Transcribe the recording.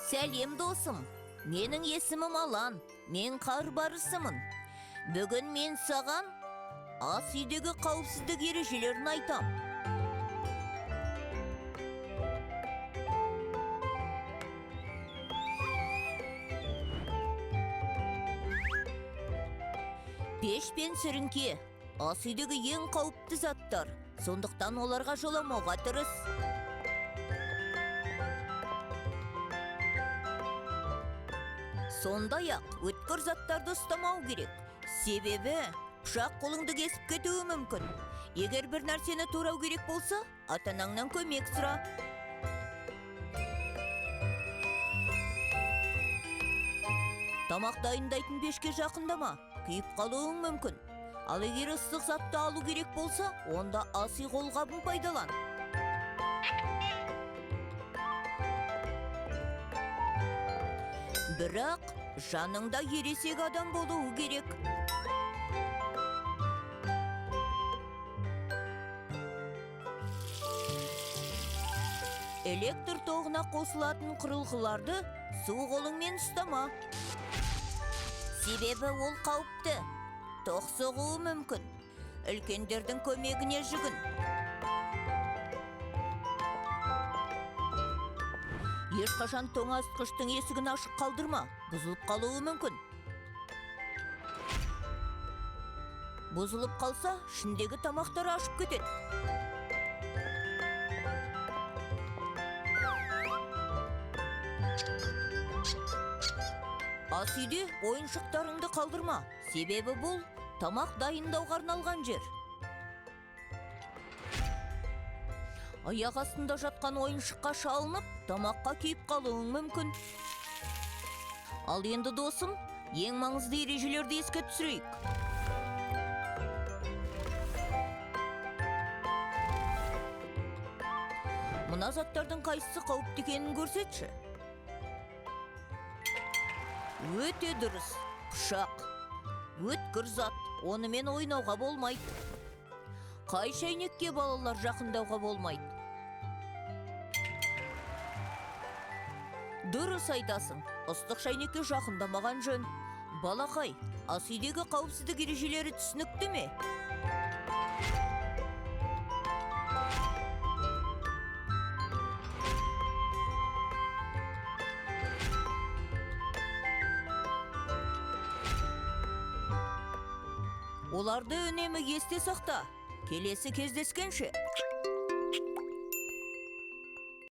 Сәлем досым, менің есімім Алан, мен қар барысымын. Бүгін мен саған ас үйдегі қауіпсіздік ережелерін айтам. Пеш пен сіріңке ас үйдегі ең қауіпті заттар, сондықтан оларға жоламауға тырыс. Сондай-ақ өткір заттарды ұстамау керек, себебі пышақ қолыңды кесіп кетуі мүмкін. Егер бір нәрсені турау керек болса, ата-анаңнан көмек сұра. Тамақ дайындайтын пешке жақындама, күйіп қалуың мүмкін. Ал егер ыстық затты алу керек болса, онда ас үй қолғабын пайдалан. Бірақ жаныңда ересек адам болуы керек. Электр тоғына қосылатын құрылғыларды су қолыңмен ұстама. Себебі ол қауіпті. Тоқ соғуы мүмкін. Үлкендердің көмегіне жүгін. Ешқашан тоңазытқыштың есігін ашық қалдырма, бұзылып қалуы мүмкін. Бұзылып қалса, ішіндегі тамақтар ашып кетеді. Ас үйде ойыншықтарыңды қалдырма, себебі бұл тамақ дайындауға арналған жер. Аяқ астында жатқан ойыншыққа шалынып, тамаққа күйіп қалуың мүмкін. Ал енді досым, ең маңызды ережелерді еске түсірейік. Мына заттардың қайсысы қауіпті екенін көрсетші. Өте дұрыс, пышақ. Өткір зат, онымен ойнауға болмайды. Қай шәйнекке балалар жақындауға болмайды. Дұрыс айтасың, ыстық шәйнекке жақындамаған жөн. Балақай, ас үйдегі қауіпсіздік ережелері түсінікті ме? Оларды үнемі есте сақта. Келесі кездескенше.